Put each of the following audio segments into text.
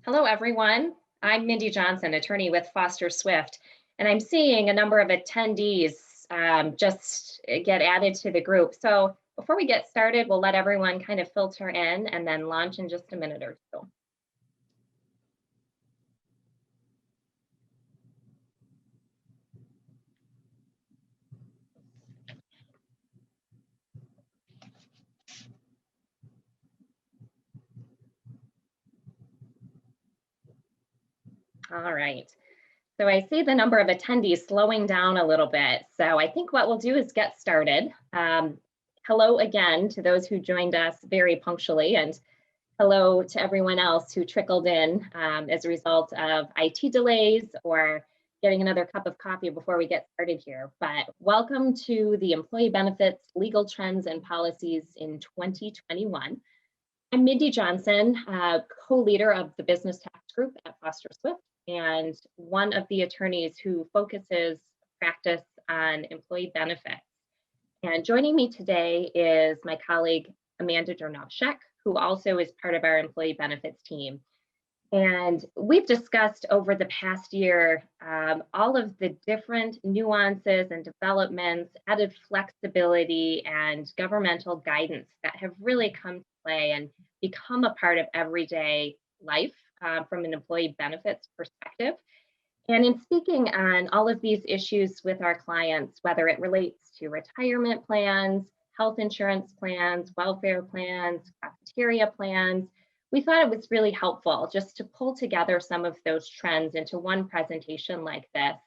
Hello, everyone. I'm Mindy Johnson, attorney with Foster Swift, and I'm seeing a number of attendees just get added to the group. So before we get started, we'll let everyone kind of filter in and then launch in just a minute or two. All right. So I see the number of attendees slowing down a little bit. So I think what we'll do is get started. Hello again to those who joined us very punctually, and hello to everyone else who trickled in as a result of IT delays or getting another cup of coffee before we get started here. But welcome to the Employee Benefits Legal Trends and Policies in 2021. I'm Mindy Johnson, co-leader of the Business Tax Group at Foster Swift, and one of the attorneys who focuses practice on employee benefits. And joining me today is my colleague, Amanda Dernovshek, who also is part of our employee benefits team. And we've discussed over the past year all of the different nuances and developments, added flexibility, and governmental guidance that have really come to play and become a part of everyday life from an employee benefits perspective. And in speaking on all of these issues with our clients, whether it relates to retirement plans, health insurance plans, welfare plans, cafeteria plans, we thought it was really helpful just to pull together some of those trends into one presentation like this,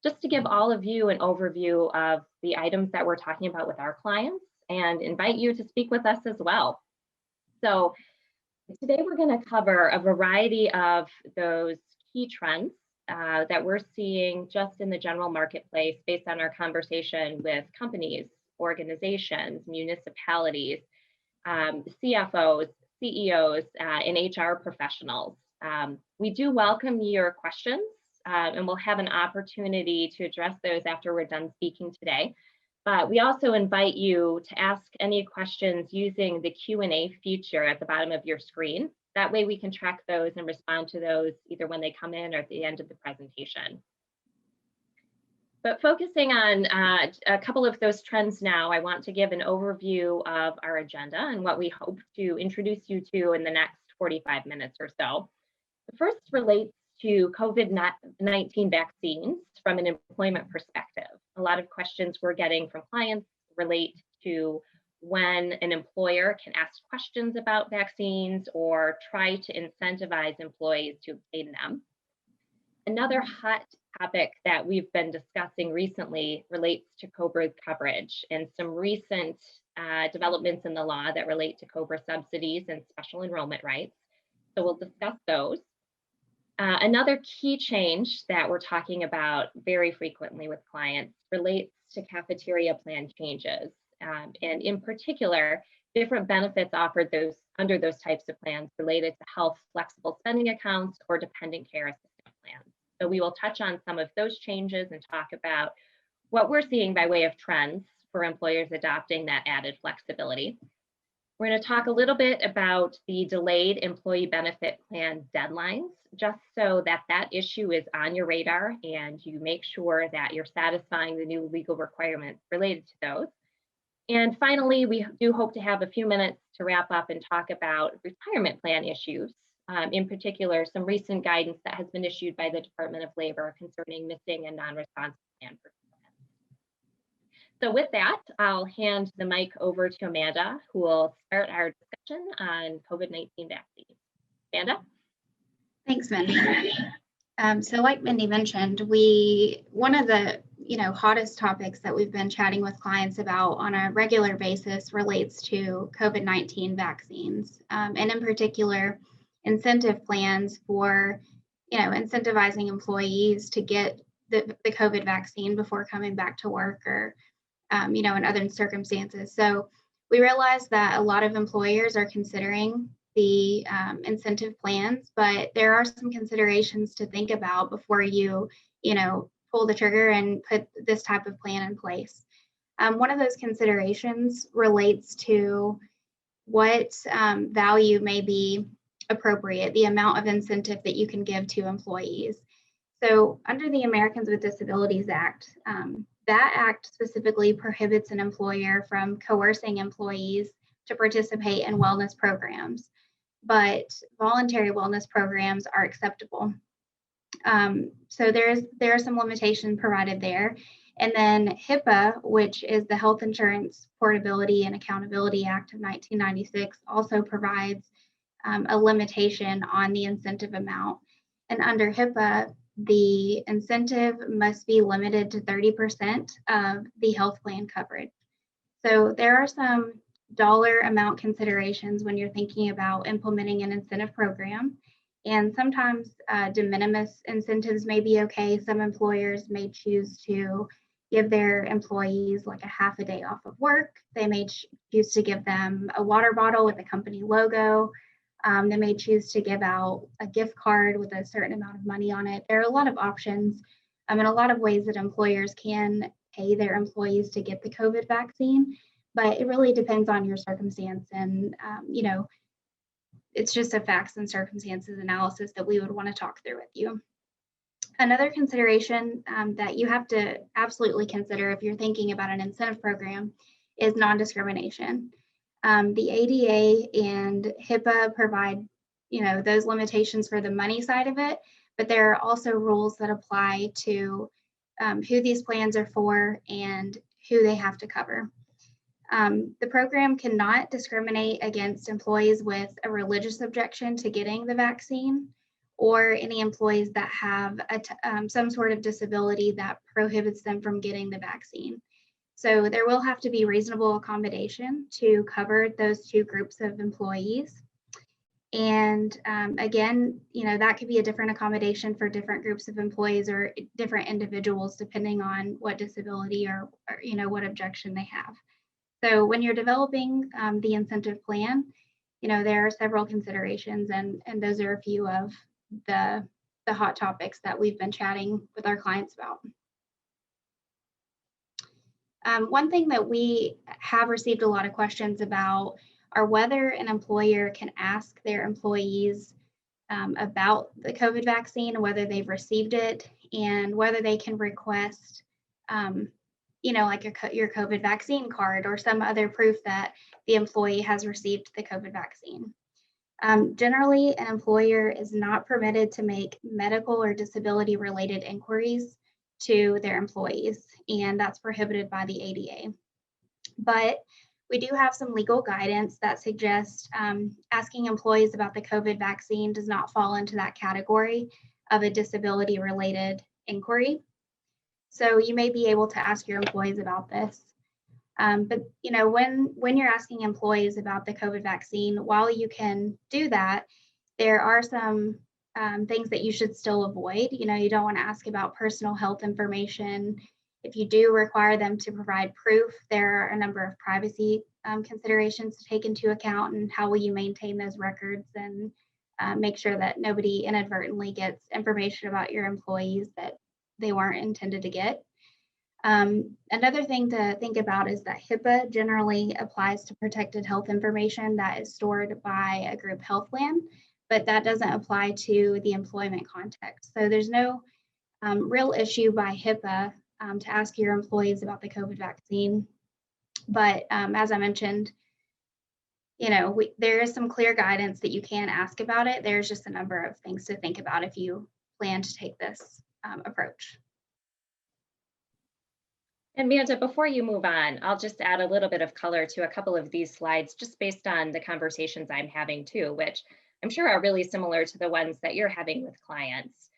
just to give all of you an overview of the items that we're talking about with our clients and invite you to speak with us as well. So today we're going to cover a variety of those key trends that we're seeing just in the general marketplace based on our conversation with companies, organizations, municipalities, CFOs, CEOs, and HR professionals. We do welcome your questions, and we'll have an opportunity to address those after we're done speaking today. But we also invite you to ask any questions using the Q&A feature at the bottom of your screen. That way we can track those and respond to those either when they come in or at the end of the presentation. But focusing on a couple of those trends now, I want to give an overview of our agenda and what we hope to introduce you to in the next 45 minutes or so. The first relates to COVID-19 vaccines from an employment perspective. A lot of questions we're getting from clients relate to when an employer can ask questions about vaccines or try to incentivize employees to obtain them. Another hot topic that we've been discussing recently relates to COBRA coverage and some recent developments in the law that relate to COBRA subsidies and special enrollment rights. So we'll discuss those. Another key change that we're talking about very frequently with clients relates to cafeteria plan changes. And in particular, different benefits offered under those types of plans related to health flexible spending accounts or dependent care assistance plans. So we will touch on some of those changes and talk about what we're seeing by way of trends for employers adopting that added flexibility. We're going to talk a little bit about the delayed employee benefit plan deadlines, just so that that issue is on your radar and you make sure that you're satisfying the new legal requirements related to those. And finally, we do hope to have a few minutes to wrap up and talk about retirement plan issues. In particular, some recent guidance that has been issued by the Department of Labor concerning missing and non-responsive plan participants. So with that, I'll hand the mic over to Amanda, who will start our discussion on COVID-19 vaccines. Amanda? Thanks, Mindy. So like Mindy mentioned, one of the hottest topics that we've been chatting with clients about on a regular basis relates to COVID-19 vaccines, and in particular, incentive plans for, incentivizing employees to get the COVID vaccine before coming back to work or, in other circumstances. So we realize that a lot of employers are considering the incentive plans, but there are some considerations to think about before you, pull the trigger and put this type of plan in place. One of those considerations relates to what value may be appropriate, the amount of incentive that you can give to employees. So under the Americans with Disabilities Act, that act specifically prohibits an employer from coercing employees to participate in wellness programs, but voluntary wellness programs are acceptable. So there are some limitations provided there. And then HIPAA, which is the Health Insurance Portability and Accountability Act of 1996, also provides a limitation on the incentive amount. And under HIPAA, the incentive must be limited to 30% of the health plan coverage. So there are some dollar amount considerations when you're thinking about implementing an incentive program. And sometimes de minimis incentives may be okay. Some employers may choose to give their employees like a half a day off of work. They may choose to give them a water bottle with a company logo. They may choose to give out a gift card with a certain amount of money on it. There are a lot of options and a lot of ways that employers can pay their employees to get the COVID vaccine, but it really depends on your circumstance. And, it's just a facts and circumstances analysis that we would want to talk through with you. Another consideration that you have to absolutely consider if you're thinking about an incentive program is non-discrimination. The ADA and HIPAA provide, those limitations for the money side of it, but there are also rules that apply to who these plans are for and who they have to cover. The program cannot discriminate against employees with a religious objection to getting the vaccine or any employees that have some sort of disability that prohibits them from getting the vaccine. So there will have to be reasonable accommodation to cover those two groups of employees. And again, that could be a different accommodation for different groups of employees or different individuals, depending on what disability or what objection they have. So when you're developing the incentive plan, there are several considerations, and those are a few of the hot topics that we've been chatting with our clients about. One thing that we have received a lot of questions about are whether an employer can ask their employees about the COVID vaccine, whether they've received it, and whether they can request like your COVID vaccine card or some other proof that the employee has received the COVID vaccine. Generally, an employer is not permitted to make medical or disability related inquiries to their employees, and that's prohibited by the ADA. But we do have some legal guidance that suggests asking employees about the COVID vaccine does not fall into that category of a disability related inquiry. So you may be able to ask your employees about this. But when you're asking employees about the COVID vaccine, while you can do that, there are some things that you should still avoid. You don't want to ask about personal health information. If you do require them to provide proof, there are a number of privacy considerations to take into account, and how will you maintain those records and make sure that nobody inadvertently gets information about your employees that they weren't intended to get. Another thing to think about is that HIPAA generally applies to protected health information that is stored by a group health plan, but that doesn't apply to the employment context. So there's no real issue by HIPAA to ask your employees about the COVID vaccine. But as I mentioned, there is some clear guidance that you can ask about it. There's just a number of things to think about if you plan to take this approach. And Amanda, before you move on, I'll just add a little bit of color to a couple of these slides, just based on the conversations I'm having too, which I'm sure are really similar to the ones that you're having with clients.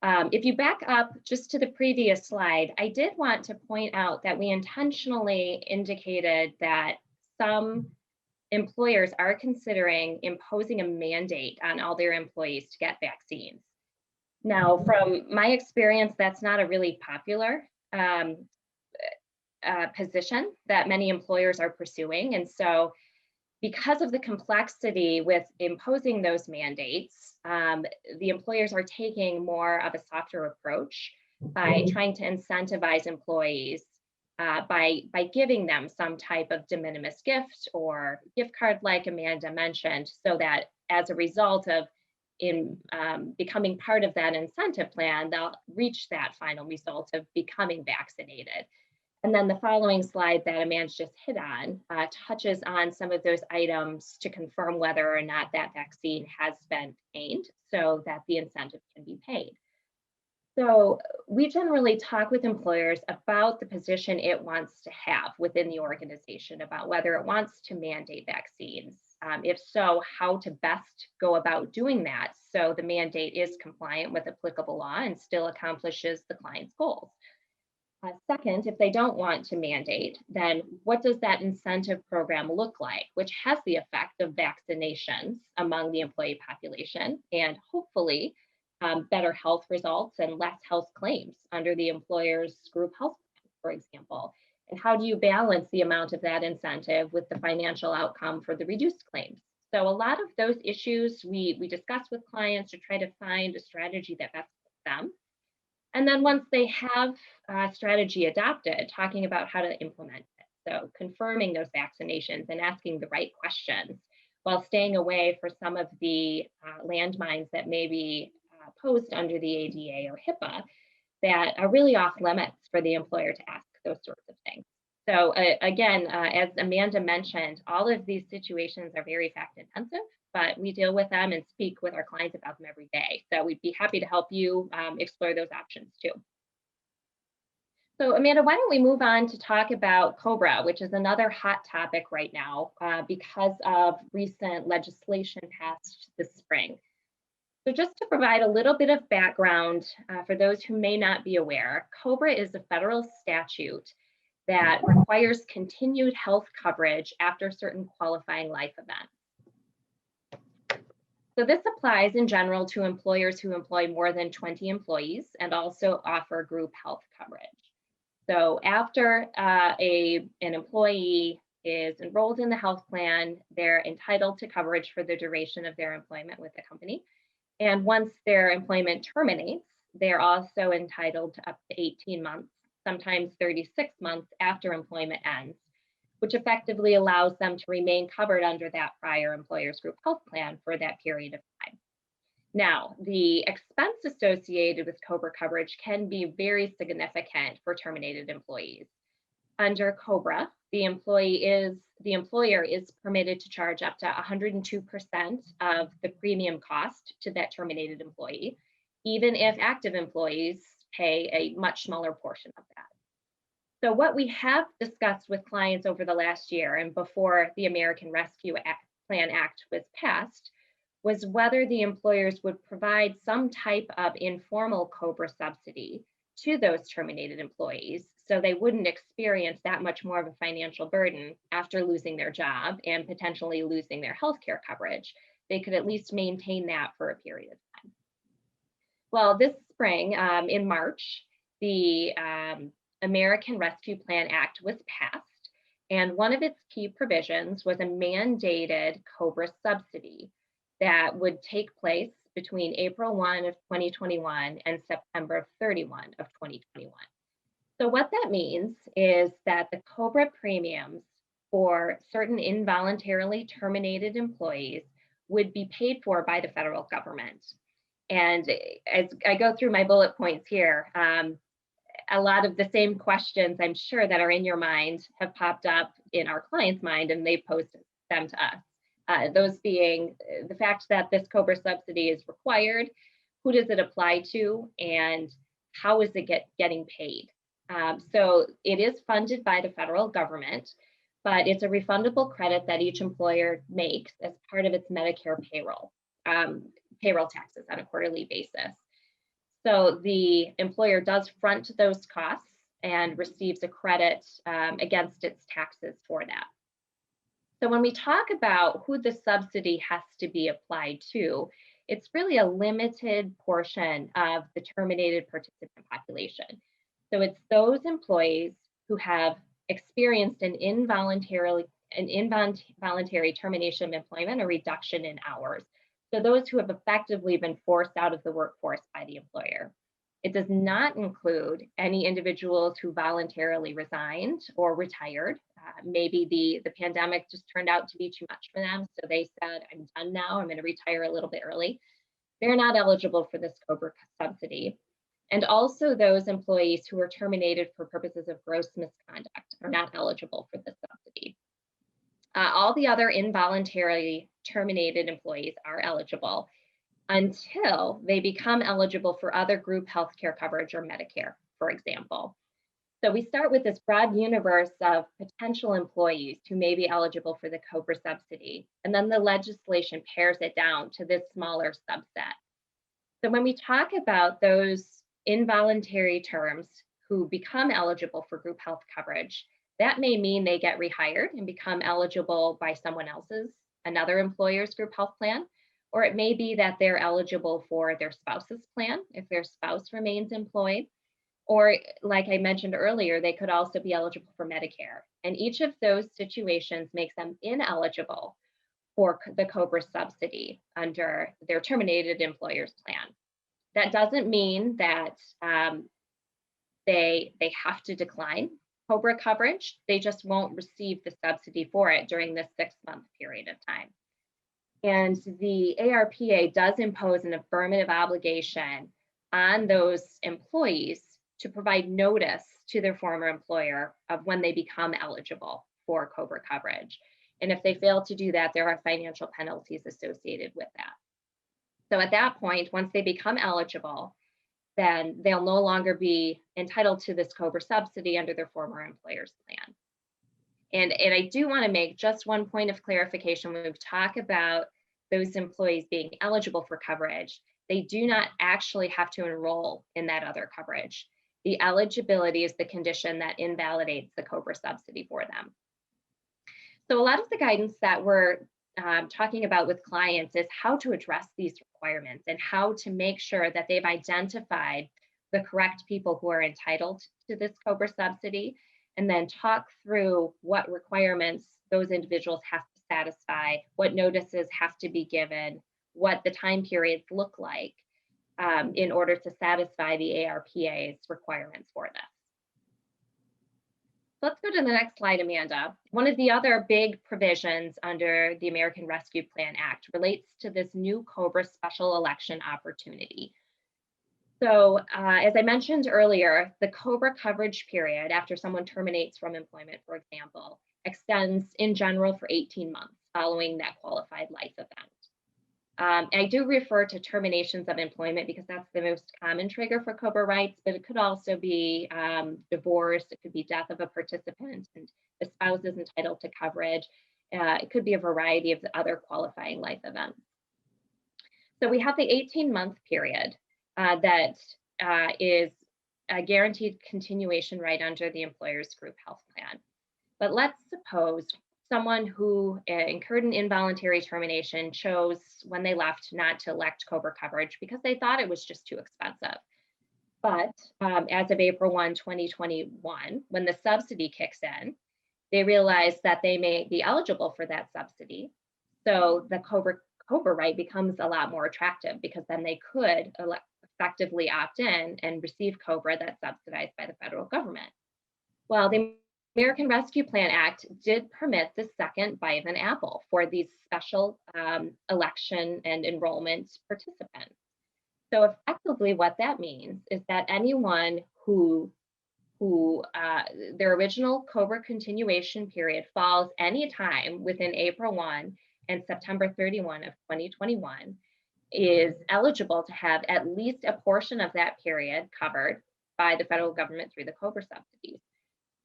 If you back up just to the previous slide, I did want to point out that we intentionally indicated that some employers are considering imposing a mandate on all their employees to get vaccines. Now, from my experience, that's not a really popular position that many employers are pursuing. And so because of the complexity with imposing those mandates, the employers are taking more of a softer approach by trying to incentivize employees by giving them some type of de minimis gift or gift card, like Amanda mentioned, so that as a result of becoming part of that incentive plan, they'll reach that final result of becoming vaccinated. And then the following slide that Amanda just hit on touches on some of those items to confirm whether or not that vaccine has been obtained so that the incentive can be paid. So we generally talk with employers about the position it wants to have within the organization, about whether it wants to mandate vaccines. If so, how to best go about doing that so the mandate is compliant with applicable law and still accomplishes the client's goals. Second, if they don't want to mandate, then what does that incentive program look like, which has the effect of vaccinations among the employee population and hopefully better health results and less health claims under the employer's group health plan, for example. And how do you balance the amount of that incentive with the financial outcome for the reduced claims? So a lot of those issues we discuss with clients to try to find a strategy that best fits them. And then once they have a strategy adopted, talking about how to implement it. So confirming those vaccinations and asking the right questions while staying away for some of the landmines that may be posed under the ADA or HIPAA that are really off limits for the employer to ask those sorts of things. So again, as Amanda mentioned, all of these situations are very fact intensive, but we deal with them and speak with our clients about them every day. So we'd be happy to help you explore those options too. So Amanda, why don't we move on to talk about COBRA, which is another hot topic right now because of recent legislation passed this spring. So just to provide a little bit of background for those who may not be aware, COBRA is a federal statute that requires continued health coverage after certain qualifying life events. So this applies in general to employers who employ more than 20 employees and also offer group health coverage. So after an employee is enrolled in the health plan, they're entitled to coverage for the duration of their employment with the company. And once their employment terminates, they're also entitled to up to 18 months, sometimes 36 months after employment ends, which effectively allows them to remain covered under that prior employer's group health plan for that period of time. Now, the expense associated with COBRA coverage can be very significant for terminated employees. Under COBRA, the employer is permitted to charge up to 102% of the premium cost to that terminated employee, even if active employees pay a much smaller portion of that. So what we have discussed with clients over the last year and before the American Rescue Plan Act was passed was whether the employers would provide some type of informal COBRA subsidy to those terminated employees so they wouldn't experience that much more of a financial burden after losing their job and potentially losing their healthcare coverage. They could at least maintain that for a period of time. Well, this spring, in March, the American Rescue Plan Act was passed, and one of its key provisions was a mandated COBRA subsidy that would take place between April 1 of 2021 and September 31 of 2021. So what that means is that the COBRA premiums for certain involuntarily terminated employees would be paid for by the federal government. And as I go through my bullet points here, a lot of the same questions I'm sure that are in your mind have popped up in our client's mind, and they posed them to us. Those being the fact that this COBRA subsidy is required, who does it apply to, and how is it getting paid? So it is funded by the federal government, but it's a refundable credit that each employer makes as part of its Medicare payroll taxes on a quarterly basis. So the employer does front those costs and receives a credit against its taxes for that. So when we talk about who the subsidy has to be applied to, it's really a limited portion of the terminated participant population. So it's those employees who have experienced an involuntary termination of employment or reduction in hours. So those who have effectively been forced out of the workforce by the employer. It does not include any individuals who voluntarily resigned or retired maybe the pandemic just turned out to be too much for them. So they said, I'm done now, I'm going to retire a little bit early. They're not eligible for this COBRA subsidy. And also those employees who were terminated for purposes of gross misconduct are not eligible for this subsidy. All the other involuntarily terminated employees are eligible until they become eligible for other group healthcare coverage or Medicare, for example. So we start with this broad universe of potential employees who may be eligible for the COBRA subsidy, and then the legislation pares it down to this smaller subset. So when we talk about those involuntary terms who become eligible for group health coverage, that may mean they get rehired and become eligible by someone else's, another employer's group health plan, or it may be that they're eligible for their spouse's plan if their spouse remains employed. Or like I mentioned earlier, they could also be eligible for Medicare. And each of those situations makes them ineligible for the COBRA subsidy under their terminated employer's plan. That doesn't mean that they have to decline COBRA coverage. They just won't receive the subsidy for it during this 6-month period of time. And the ARPA does impose an affirmative obligation on those employees to provide notice to their former employer of when they become eligible for COBRA coverage. And if they fail to do that, there are financial penalties associated with that. So at that point, once they become eligible, then they'll no longer be entitled to this COBRA subsidy under their former employer's plan. And I do want to make just one point of clarification when we talk about those employees being eligible for coverage. They do not actually have to enroll in that other coverage. The eligibility is the condition that invalidates the COBRA subsidy for them. So a lot of the guidance that we're talking about with clients is how to address these requirements and how to make sure that they've identified the correct people who are entitled to this COBRA subsidy, and then talk through what requirements those individuals have to satisfy, what notices have to be given, what the time periods look like in order to satisfy the ARPA's requirements for this. Let's go to the next slide, Amanda. One of the other big provisions under the American Rescue Plan Act relates to this new COBRA special election opportunity. So as I mentioned earlier, the COBRA coverage period after someone terminates from employment, for example, extends in general for 18 months following that qualified life event. I do refer to terminations of employment because that's the most common trigger for COBRA rights, but it could also be divorce, it could be death of a participant, and the spouse is entitled to coverage. It could be a variety of the other qualifying life events. So we have the 18-month period that is a guaranteed continuation right under the employer's group health plan. But let's suppose someone who incurred an involuntary termination chose when they left not to elect COBRA coverage because they thought it was just too expensive. But as of April 1, 2021, when the subsidy kicks in, they realize that they may be eligible for that subsidy. So the COBRA right becomes a lot more attractive because then they could effectively opt in and receive COBRA that's subsidized by the federal government. Well, the American Rescue Plan Act did permit the second bite of an apple for these special election and enrollment participants. So effectively what that means is that anyone who their original COBRA continuation period falls anytime within April 1 and September 31 of 2021 is eligible to have at least a portion of that period covered by the federal government through the COBRA subsidies.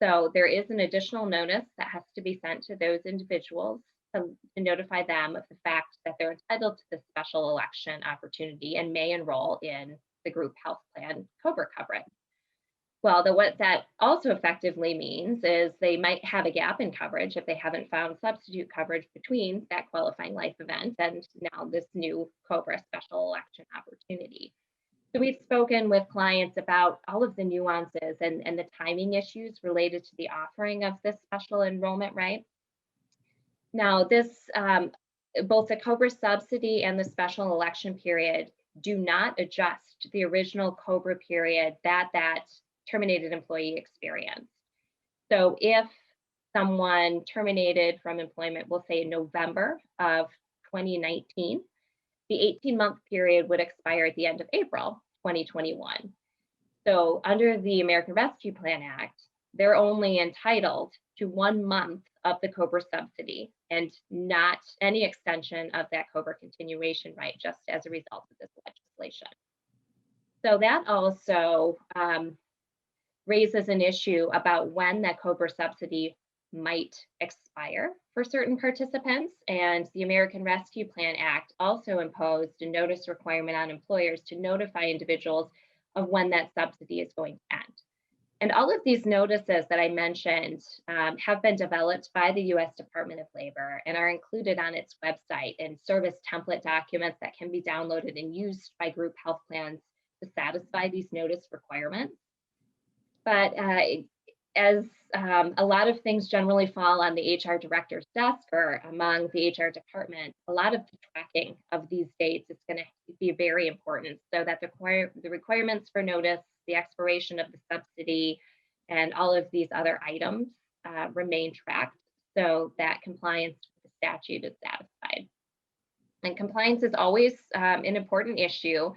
So there is an additional notice that has to be sent to those individuals to notify them of the fact that they're entitled to this special election opportunity and may enroll in the group health plan COBRA coverage. Well, what that also effectively means is they might have a gap in coverage if they haven't found substitute coverage between that qualifying life event and now this new COBRA special election opportunity. So we've spoken with clients about all of the nuances and the timing issues related to the offering of this special enrollment right. Now, this both the COBRA subsidy and the special election period do not adjust the original COBRA period that terminated employee experienced. So if someone terminated from employment, we'll say in November of 2019, the 18-month period would expire at the end of April 2021. So under the American Rescue Plan Act, they're only entitled to 1 month of the COBRA subsidy and not any extension of that COBRA continuation right, just as a result of this legislation. So that also raises an issue about when that COBRA subsidy might expire for certain participants. And the American Rescue Plan Act also imposed a notice requirement on employers to notify individuals of when that subsidy is going to end. And all of these notices that I mentioned have been developed by the US Department of Labor and are included on its website and service template documents that can be downloaded and used by group health plans to satisfy these notice requirements. But as a lot of things generally fall on the HR director's desk or among the HR department, a lot of the tracking of these dates is going to be very important so that the requirements for notice, the expiration of the subsidy, and all of these other items remain tracked so that compliance with the statute is satisfied. And compliance is always an important issue.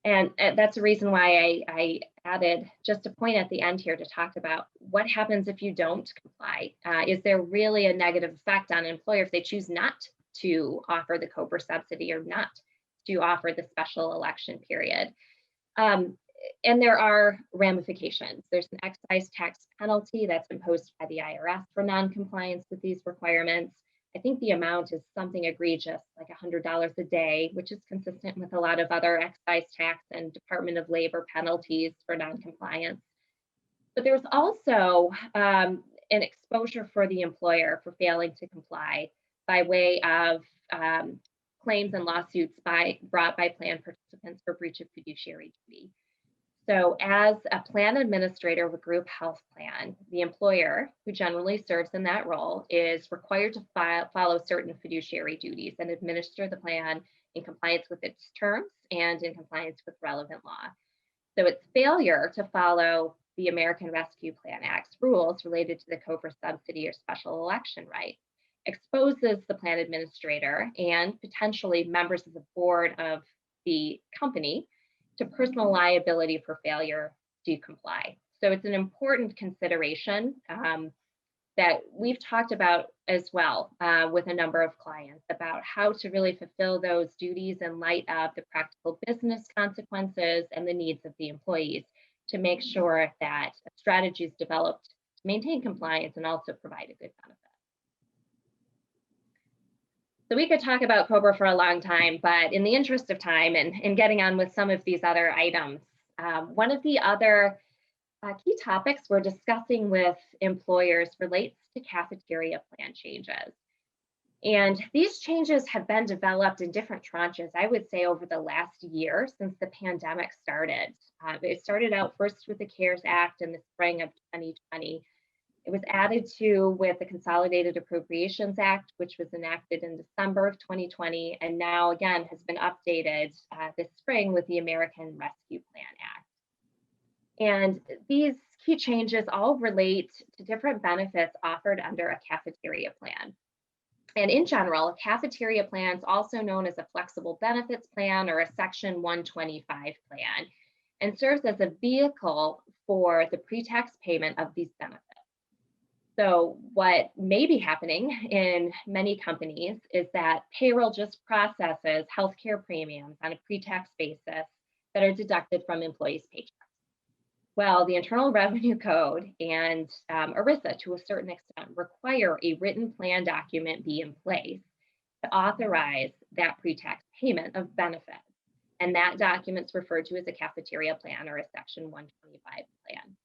And that's the reason why I added just a point at the end here to talk about what happens if you don't comply. Is there really a negative effect on an employer if they choose not to offer the COBRA subsidy or not to offer the special election period? And there are ramifications. There's an excise tax penalty that's imposed by the IRS for non-compliance with these requirements. I think the amount is something egregious, like $100 a day, which is consistent with a lot of other excise tax and Department of Labor penalties for non-compliance. But there's also an exposure for the employer for failing to comply by way of claims and lawsuits brought by plan participants for breach of fiduciary duty. So as a plan administrator of a group health plan, the employer, who generally serves in that role, is required to follow certain fiduciary duties and administer the plan in compliance with its terms and in compliance with relevant law. So its failure to follow the American Rescue Plan Act's rules related to the COBRA subsidy or special election right exposes the plan administrator and potentially members of the board of the company to personal liability for failure to comply. So it's an important consideration that we've talked about as well with a number of clients about how to really fulfill those duties in light of the practical business consequences and the needs of the employees to make sure that a strategy is developed to maintain compliance and also provide a good benefit. So we could talk about COBRA for a long time, but in the interest of time and getting on with some of these other items, one of the other key topics we're discussing with employers relates to cafeteria plan changes. And these changes have been developed in different tranches, I would say, over the last year since the pandemic started. It started out first with the CARES Act in the spring of 2020. It was added to with the Consolidated Appropriations Act, which was enacted in December of 2020, and now again has been updated this spring with the American Rescue Plan Act. And these key changes all relate to different benefits offered under a cafeteria plan. And in general, cafeteria plans, also known as a flexible benefits plan or a Section 125 plan, and serves as a vehicle for the pre-tax payment of these benefits. So what may be happening in many companies is that payroll just processes healthcare premiums on a pre-tax basis that are deducted from employees' paychecks. Well, the Internal Revenue Code and ERISA, to a certain extent, require a written plan document be in place to authorize that pre-tax payment of benefits. And that document's referred to as a cafeteria plan or a Section 125 plan.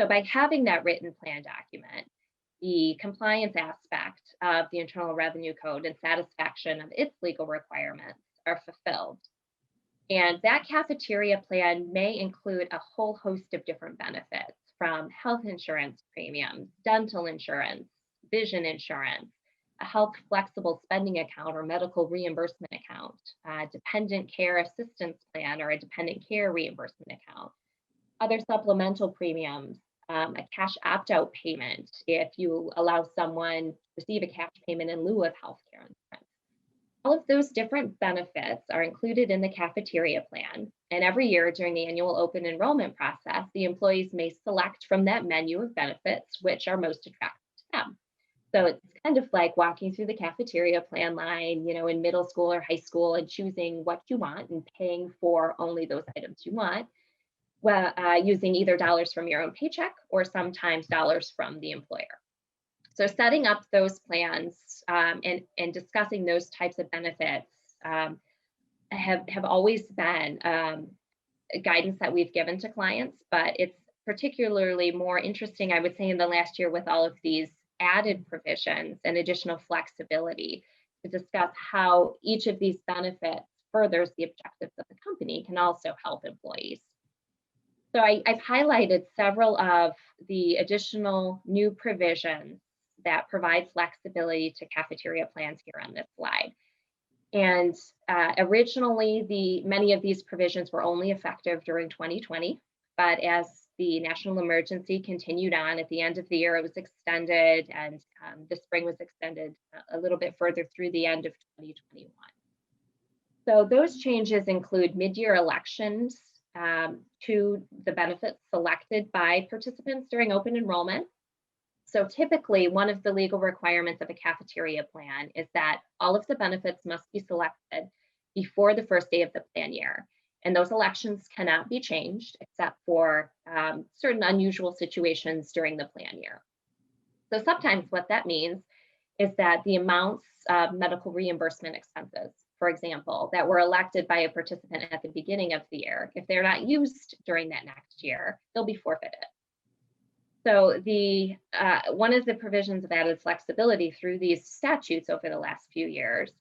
So by having that written plan document, the compliance aspect of the Internal Revenue Code and satisfaction of its legal requirements are fulfilled. And that cafeteria plan may include a whole host of different benefits, from health insurance premiums, dental insurance, vision insurance, a health flexible spending account or medical reimbursement account, a dependent care assistance plan or a dependent care reimbursement account, other supplemental premiums, a cash opt-out payment if you allow someone to receive a cash payment in lieu of healthcare insurance. All of those different benefits are included in the cafeteria plan. And every year during the annual open enrollment process, the employees may select from that menu of benefits which are most attractive to them. So it's kind of like walking through the cafeteria plan line, in middle school or high school and choosing what you want and paying for only those items you want, well, using either dollars from your own paycheck or sometimes dollars from the employer. So setting up those plans and discussing those types of benefits have always been guidance that we've given to clients, but it's particularly more interesting, I would say, in the last year with all of these added provisions and additional flexibility to discuss how each of these benefits furthers the objectives of the company can also help employees. So I've highlighted several of the additional new provisions that provide flexibility to cafeteria plans here on this slide. And originally, many of these provisions were only effective during 2020, but as the national emergency continued on at the end of the year, it was extended, and the spring was extended a little bit further through the end of 2021. So those changes include mid-year elections to the benefits selected by participants during open enrollment. So typically, one of the legal requirements of a cafeteria plan is that all of the benefits must be selected before the first day of the plan year. And those elections cannot be changed except for certain unusual situations during the plan year. So sometimes what that means is that the amounts of medical reimbursement expenses, for example, that were elected by a participant at the beginning of the year, if they're not used during that next year, they'll be forfeited. So one of the provisions of added flexibility through these statutes over the last few years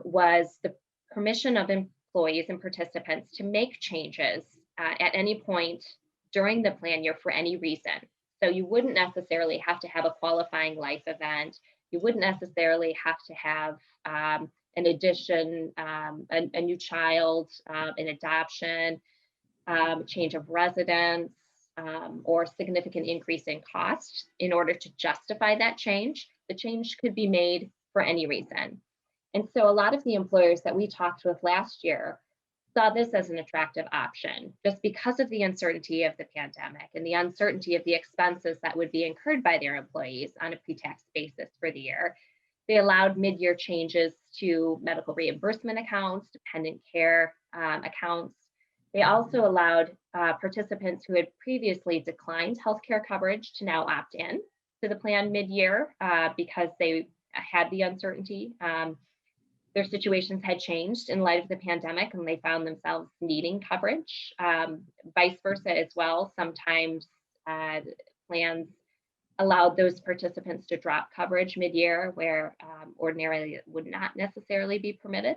was the permission of employees and participants to make changes at any point during the plan year for any reason. So you wouldn't necessarily have to have a qualifying life event. You wouldn't necessarily have to have an addition, a new child, an adoption, change of residence, or significant increase in cost in order to justify that change. The change could be made for any reason. And so a lot of the employers that we talked with last year saw this as an attractive option just because of the uncertainty of the pandemic and the uncertainty of the expenses that would be incurred by their employees on a pre-tax basis for the year. They allowed mid-year changes to medical reimbursement accounts, dependent care accounts. They also allowed participants who had previously declined healthcare coverage to now opt in to the plan mid-year because they had the uncertainty. Their situations had changed in light of the pandemic and they found themselves needing coverage. Vice versa as well. Sometimes plans allowed those participants to drop coverage mid-year where ordinarily it would not necessarily be permitted.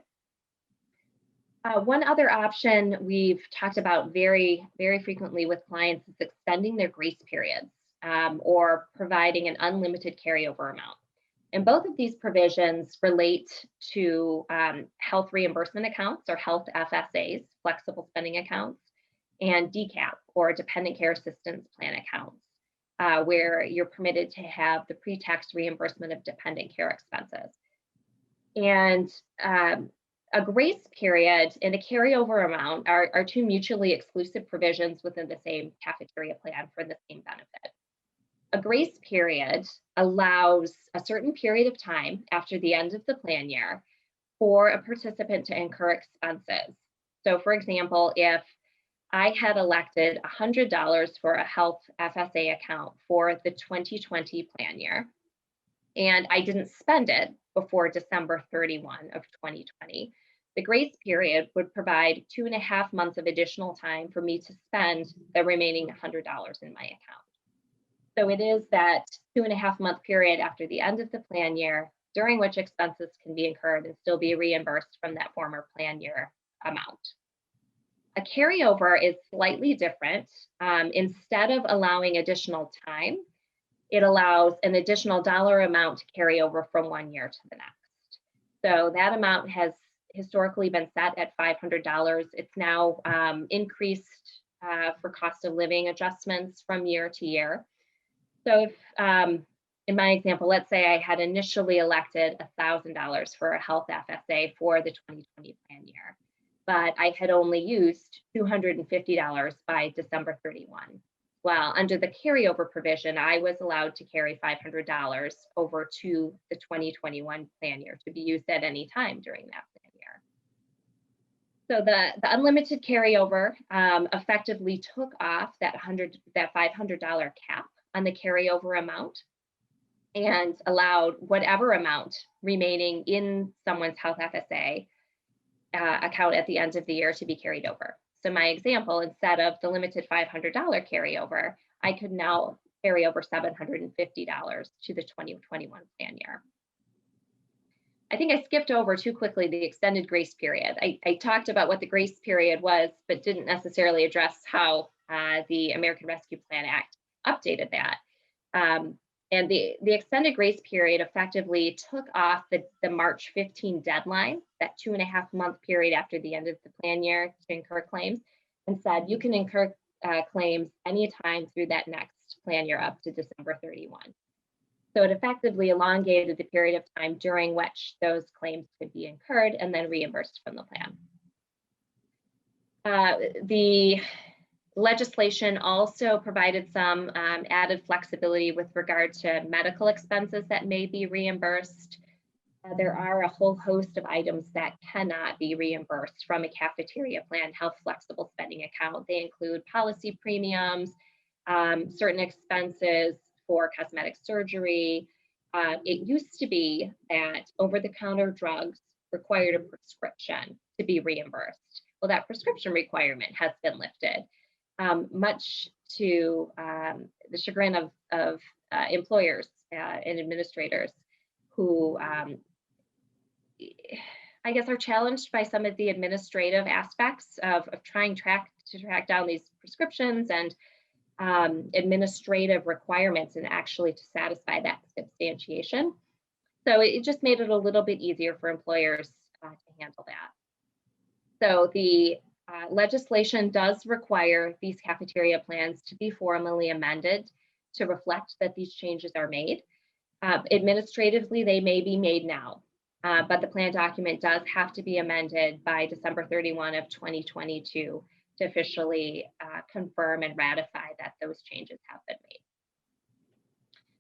One other option we've talked about very, very frequently with clients is extending their grace periods or providing an unlimited carryover amount. And both of these provisions relate to health reimbursement accounts or health FSAs, flexible spending accounts, and DCAP or dependent care assistance plan accounts, where you're permitted to have the pre-tax reimbursement of dependent care expenses. And a grace period and a carryover amount are two mutually exclusive provisions within the same cafeteria plan for the same benefit. A grace period allows a certain period of time after the end of the plan year for a participant to incur expenses. So for example, if I had elected $100 for a health FSA account for the 2020 plan year, and I didn't spend it before December 31 of 2020, the grace period would provide 2.5 months of additional time for me to spend the remaining $100 in my account. So it is that 2.5 month period after the end of the plan year during which expenses can be incurred and still be reimbursed from that former plan year amount. A carryover is slightly different. Instead of allowing additional time, it allows an additional dollar amount to carry over from one year to the next. So that amount has historically been set at $500. It's now increased for cost of living adjustments from year to year. So if, in my example, let's say I had initially elected $1,000 for a health FSA for the 2020 plan year, but I had only used $250 by December 31. Well, under the carryover provision, I was allowed to carry $500 over to the 2021 plan year to be used at any time during that plan year. So the unlimited carryover effectively took off that $500 cap on the carryover amount and allowed whatever amount remaining in someone's health FSA account at the end of the year to be carried over. So my example, instead of the limited $500 carryover, I could now carry over $750 to the 2021 plan year. I think I skipped over too quickly the extended grace period. I talked about what the grace period was, but didn't necessarily address how the American Rescue Plan Act updated that. And the extended grace period effectively took off the March 15 deadline, that 2.5-month period after the end of the plan year to incur claims, and said you can incur claims anytime through that next plan year up to December 31. So it effectively elongated the period of time during which those claims could be incurred and then reimbursed from the plan. The legislation also provided some added flexibility with regard to medical expenses that may be reimbursed. There are a whole host of items that cannot be reimbursed from a cafeteria plan health flexible spending account. They include policy premiums, certain expenses for cosmetic surgery. It used to be that over-the-counter drugs required a prescription to be reimbursed. Well, that prescription requirement has been lifted. Much to the chagrin of employers and administrators who I guess are challenged by some of the administrative aspects of trying to track down these prescriptions and administrative requirements and actually to satisfy that substantiation. So it just made it a little bit easier for employers to handle that. So the legislation does require these cafeteria plans to be formally amended to reflect that these changes are made. Administratively, they may be made now, but the plan document does have to be amended by December 31 of 2022 to officially confirm and ratify that those changes have been made.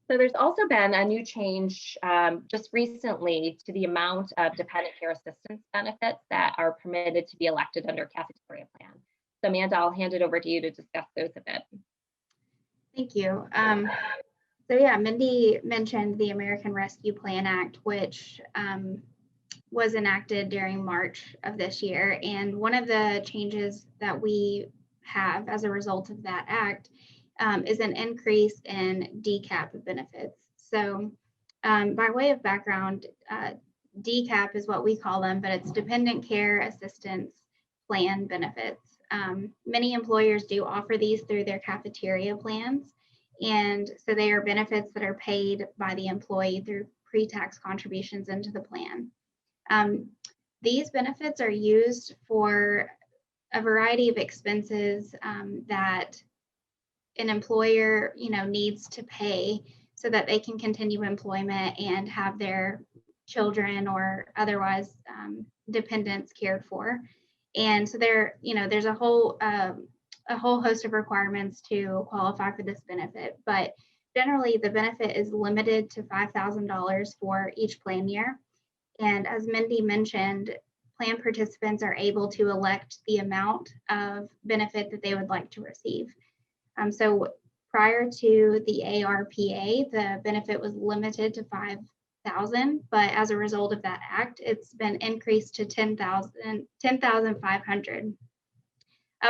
So there's also been a new change just recently to the amount of dependent care assistance benefits that are permitted to be elected under cafeteria plan. So Amanda, I'll hand it over to you to discuss those a bit. Thank you. So yeah, Mindy mentioned the American Rescue Plan Act, which was enacted during March of this year. And one of the changes that we have as a result of that act is an increase in DCAP benefits. So by way of background, DCAP is what we call them, but it's Dependent Care Assistance Plan benefits. Many employers do offer these through their cafeteria plans. And so they are benefits that are paid by the employee through pre-tax contributions into the plan. These benefits are used for a variety of expenses that an employer, needs to pay so that they can continue employment and have their children or otherwise dependents cared for. And so there's a whole host of requirements to qualify for this benefit, but generally the benefit is limited to $5,000 for each plan year. And as Mindy mentioned, plan participants are able to elect the amount of benefit that they would like to receive. So prior to the ARPA, the benefit was limited to $5,000, but as a result of that act, it's been increased to $10,500,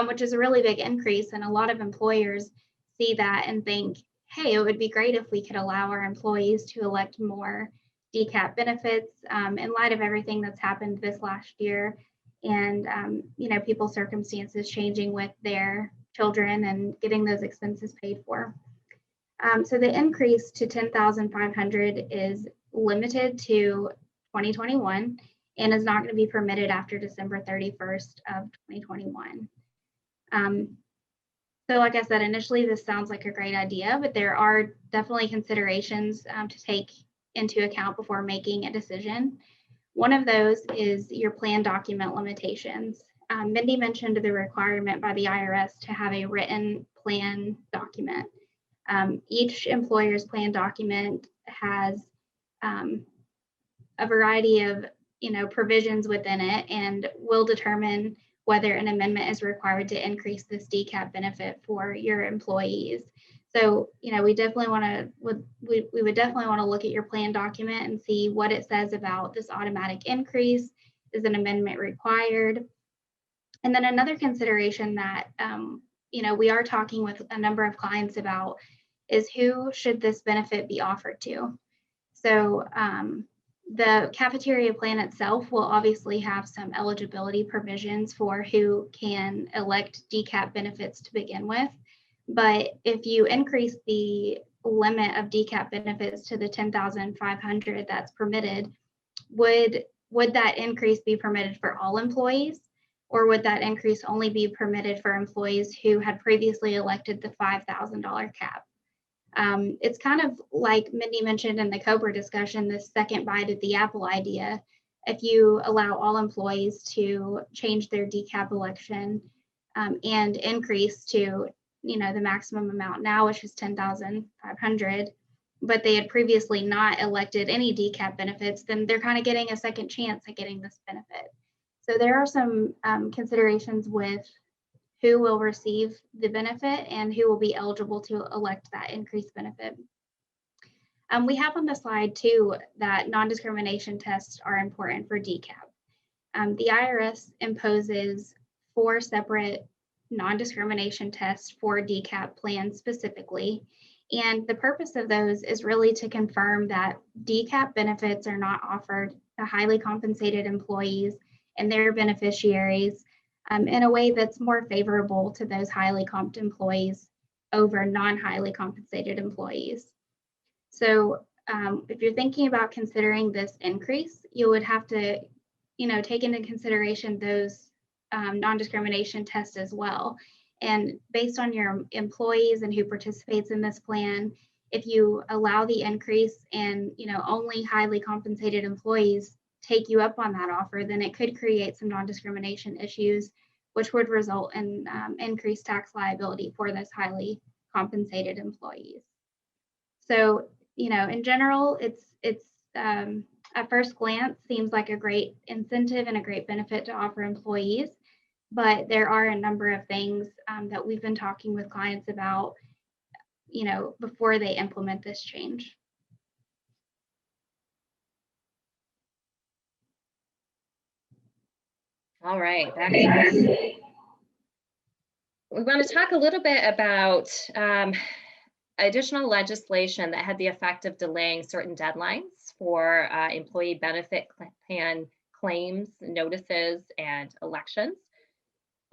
which is a really big increase. And a lot of employers see that and think, hey, it would be great if we could allow our employees to elect more DCAP benefits in light of everything that's happened this last year and, people's circumstances changing with their children and getting those expenses paid for. So the increase to $10,500 is limited to 2021 and is not going to be permitted after December 31st of 2021. So like I said, initially, this sounds like a great idea, but there are definitely considerations to take into account before making a decision. One of those is your plan document limitations. Mindy mentioned the requirement by the IRS to have a written plan document. Each employer's plan document has a variety of provisions within it, and will determine whether an amendment is required to increase this DCAP benefit for your employees. So, we definitely want to we would definitely want to look at your plan document and see what it says about this automatic increase. Is an amendment required? And then another consideration that we are talking with a number of clients about is who should this benefit be offered to. So the cafeteria plan itself will obviously have some eligibility provisions for who can elect DCAP benefits to begin with. But if you increase the limit of DCAP benefits to the $10,500 that's permitted, would that increase be permitted for all employees? Or would that increase only be permitted for employees who had previously elected the $5,000 cap? It's kind of like Mindy mentioned in the COBRA discussion, this second bite at the apple idea. If you allow all employees to change their DCAP election and increase to the maximum amount now, which is $10,500, but they had previously not elected any DCAP benefits, then they're kind of getting a second chance at getting this benefit. So there are some considerations with who will receive the benefit and who will be eligible to elect that increased benefit. We have on the slide too that non-discrimination tests are important for DCAP. The IRS imposes 4 separate non-discrimination tests for DCAP plans specifically. And the purpose of those is really to confirm that DCAP benefits are not offered to highly compensated employees and their beneficiaries in a way that's more favorable to those highly comped employees over non-highly compensated employees. So if you're thinking about considering this increase, you would have to, take into consideration those non-discrimination tests as well. And based on your employees and who participates in this plan, if you allow the increase and only highly compensated employees take you up on that offer, then it could create some non-discrimination issues, which would result in increased tax liability for those highly compensated employees. So, in general, it's at first glance seems like a great incentive and a great benefit to offer employees, but there are a number of things that we've been talking with clients about, before they implement this change. All right, we want to talk a little bit about additional legislation that had the effect of delaying certain deadlines for employee benefit plan claims, notices, and elections.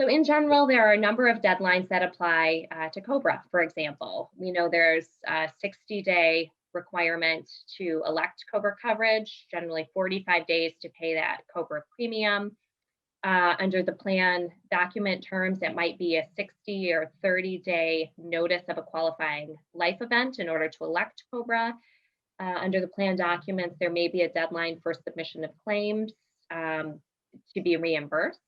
So in general, there are a number of deadlines that apply to COBRA, for example. We know there's a 60-day requirement to elect COBRA coverage, generally 45 days to pay that COBRA premium. Under the plan document terms, it might be a 60 or 30-day notice of a qualifying life event in order to elect COBRA. Under the plan documents, there may be a deadline for submission of claims to be reimbursed.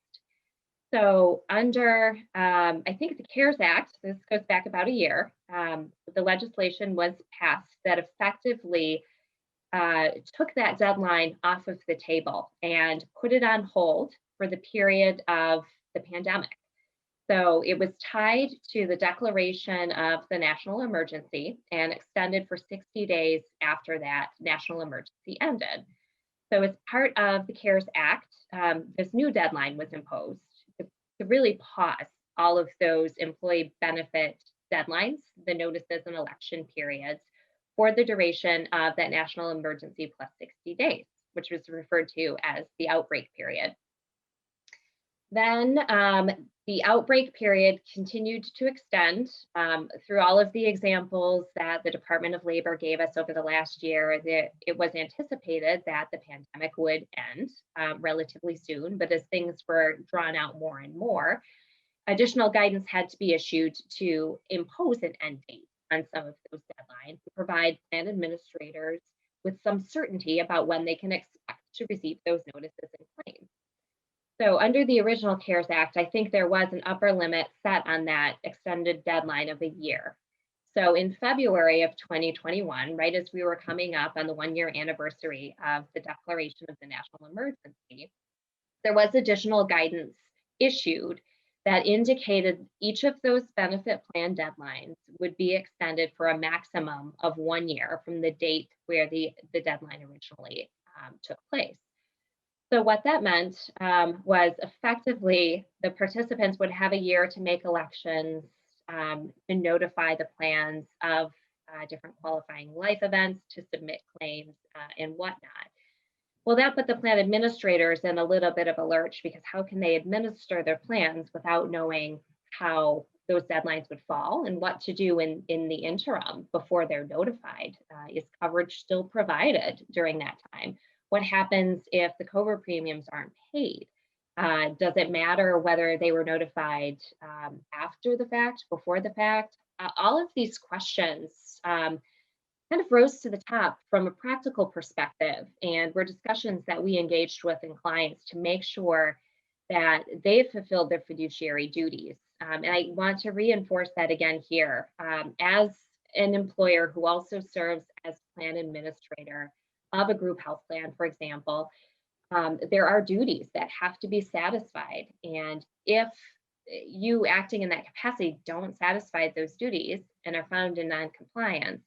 So under, I think the CARES Act, this goes back about a year, the legislation was passed that effectively took that deadline off of the table and put it on hold for the period of the pandemic. So it was tied to the declaration of the national emergency and extended for 60 days after that national emergency ended. So as part of the CARES Act, this new deadline was imposed to really pause all of those employee benefit deadlines, the notices and election periods, for the duration of that national emergency plus 60 days, which was referred to as the outbreak period. Then the outbreak period continued to extend through all of the examples that the Department of Labor gave us over the last year. That it was anticipated that the pandemic would end relatively soon, but as things were drawn out more and more, Additional guidance had to be issued to impose an end date on some of those deadlines to provide plan administrators with some certainty about when they can expect to receive those notices and claims. So under the original CARES Act, I think there was an upper limit set on that extended deadline of a year. So in February of 2021, right as we were coming up on the 1-year anniversary of the declaration of the national emergency, there was additional guidance issued that indicated each of those benefit plan deadlines would be extended for a maximum of 1 year from the date where the deadline originally took place. So what that meant was effectively the participants would have a year to make elections, to notify the plans of different qualifying life events, to submit claims and whatnot. Well, that put the plan administrators in a little bit of a lurch, because how can they administer their plans without knowing how those deadlines would fall and what to do in the interim before they're notified? Is coverage still provided during that time? What happens if the COBRA premiums aren't paid? Does it matter whether they were notified after the fact, before the fact? All of these questions kind of rose to the top from a practical perspective, and were discussions that we engaged with in clients to make sure that they fulfilled their fiduciary duties. And I want to reinforce that again here. As an employer who also serves as plan administrator of a group health plan, for example, there are duties that have to be satisfied. And if you acting in that capacity don't satisfy those duties and are found in non-compliance,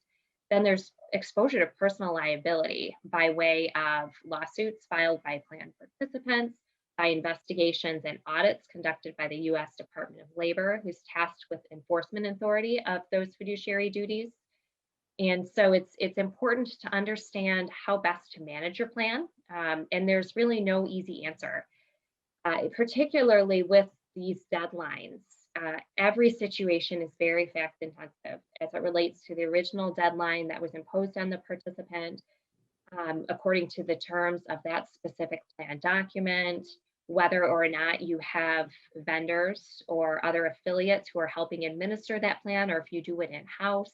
then there's exposure to personal liability by way of lawsuits filed by plan participants, by investigations and audits conducted by the U.S. Department of Labor, who's tasked with enforcement authority of those fiduciary duties. And so it's important to understand how best to manage your plan. And there's really no easy answer, particularly with these deadlines. Every situation is very fact intensive as it relates to the original deadline that was imposed on the participant, according to the terms of that specific plan document, whether or not you have vendors or other affiliates who are helping administer that plan, or if you do it in-house.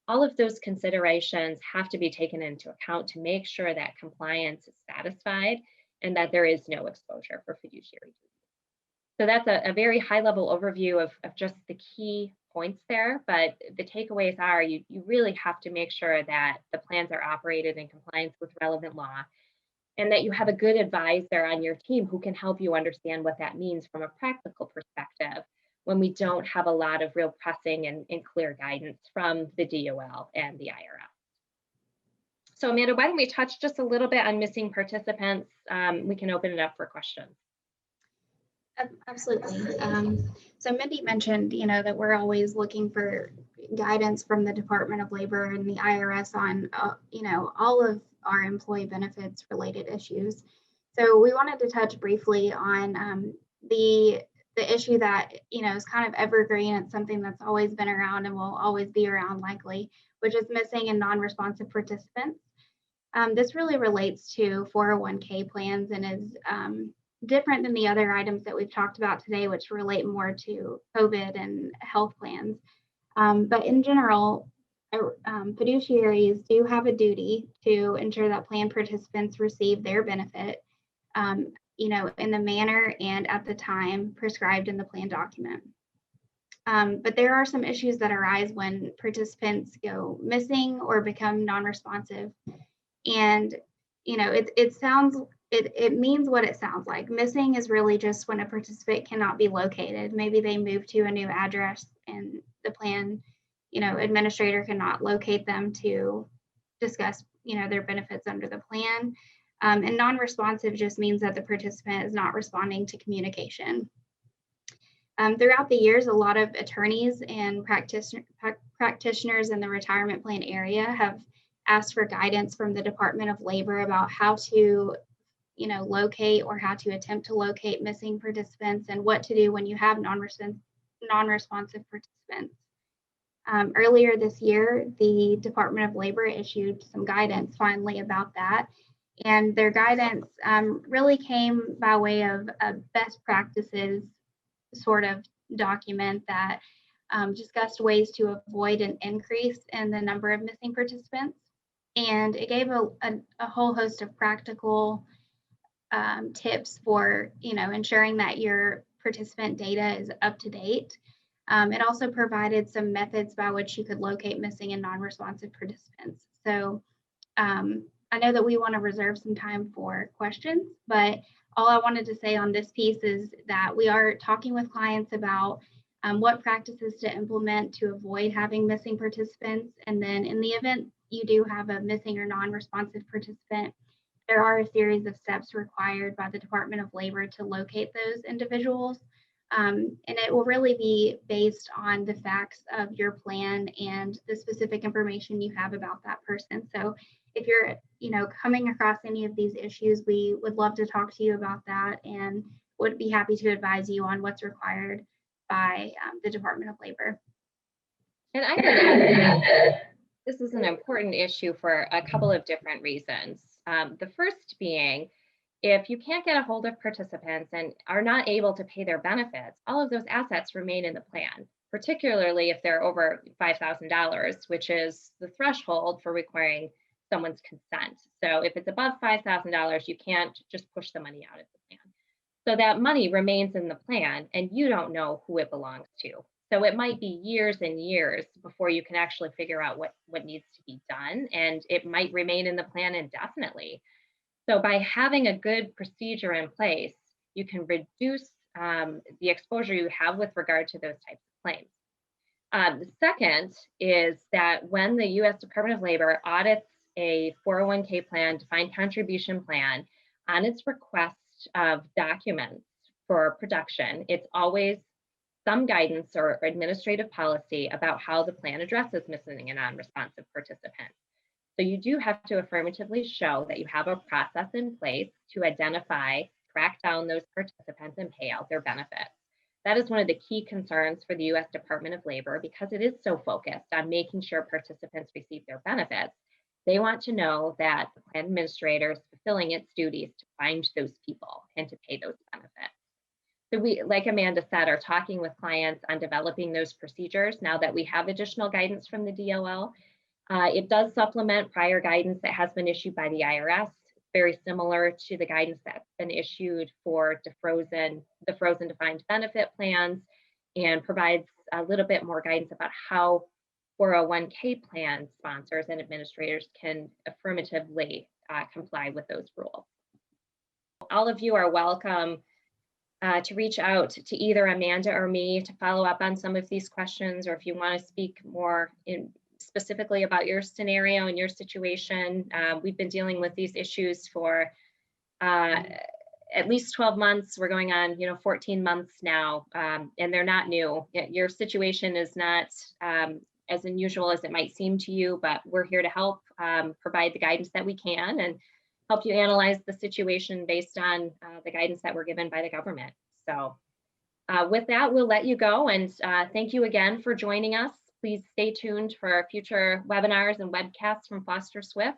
All of those considerations have to be taken into account to make sure that compliance is satisfied and that there is no exposure for fiduciary duties. So that's a very high-level overview of just the key points there, but the takeaways are you really have to make sure that the plans are operated in compliance with relevant law, and that you have a good advisor on your team who can help you understand what that means from a practical perspective when we don't have a lot of real pressing and clear guidance from the DOL and the IRS. So Amanda, why don't we touch just a little bit on missing participants? We can open it up for questions. Absolutely. So Mindy mentioned, that we're always looking for guidance from the Department of Labor and the IRS on, all of our employee benefits related issues. So we wanted to touch briefly on the issue that, is kind of evergreen. It's something that's always been around and will always be around likely, which is missing and non-responsive participants. This really relates to 401k plans and is different than the other items that we've talked about today, which relate more to COVID and health plans. But in general, fiduciaries do have a duty to ensure that plan participants receive their benefit, in the manner and at the time prescribed in the plan document. But there are some issues that arise when participants go missing or become non-responsive. And, it means what it sounds like. Missing is really just when a participant cannot be located. Maybe they move to a new address and the plan, administrator cannot locate them to discuss, their benefits under the plan. And non-responsive just means that the participant is not responding to communication. Throughout the years, a lot of attorneys and practitioners in the retirement plan area have asked for guidance from the Department of Labor about how to, locate or how to attempt to locate missing participants and what to do when you have non-responsive participants. Earlier this year, the Department of Labor issued some guidance finally about that. And their guidance really came by way of best practices sort of document that discussed ways to avoid an increase in the number of missing participants. And it gave a whole host of practical tips for, ensuring that your participant data is up to date. It also provided some methods by which you could locate missing and non-responsive participants. So I know that we want to reserve some time for questions, but all I wanted to say on this piece is that we are talking with clients about what practices to implement to avoid having missing participants. And then in the event you do have a missing or non-responsive participant, there are a series of steps required by the Department of Labor to locate those individuals. And it will really be based on the facts of your plan and the specific information you have about that person. So if you're, coming across any of these issues, we would love to talk to you about that and would be happy to advise you on what's required by the Department of Labor. And I would add that this is an important issue for a couple of different reasons. The first being, if you can't get a hold of participants and are not able to pay their benefits, all of those assets remain in the plan, particularly if they're over $5,000, which is the threshold for requiring someone's consent. So if it's above $5,000, you can't just push the money out of the plan. So that money remains in the plan and you don't know who it belongs to. So it might be years and years before you can actually figure out what needs to be done, and it might remain in the plan indefinitely. So by having a good procedure in place, you can reduce the exposure you have with regard to those types of claims. The second is that when the U.S. Department of Labor audits a 401k plan, defined contribution plan, on its request of documents for production, it's always some guidance or administrative policy about how the plan addresses missing and non-responsive participants. So you do have to affirmatively show that you have a process in place to identify, track down those participants, and pay out their benefits. That is one of the key concerns for the U.S. Department of Labor because it is so focused on making sure participants receive their benefits. They want to know that the plan administrator is fulfilling its duties to find those people and to pay those benefits. So we, like Amanda said, are talking with clients on developing those procedures now that we have additional guidance from the DOL. It does supplement prior guidance that has been issued by the IRS, very similar to the guidance that's been issued for the frozen defined benefit plans, and provides a little bit more guidance about how 401k plan sponsors and administrators can affirmatively comply with those rules. All of you are welcome to reach out to either Amanda or me to follow up on some of these questions, or if you want to speak more specifically about your scenario and your situation. We've been dealing with these issues for at least 12 months. We're going on 14 months now, and they're not new. Your situation is not as unusual as it might seem to you, but we're here to help provide the guidance that we can and help you analyze the situation based on the guidance that we're given by the government. So with that, we'll let you go, and thank you again for joining us. Please stay tuned for future webinars and webcasts from Foster Swift.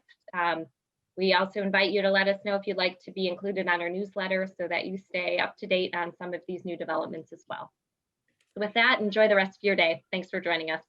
We also invite you to let us know if you'd like to be included on our newsletter so that you stay up to date on some of these new developments as well. So with that, enjoy the rest of your day. Thanks for joining us.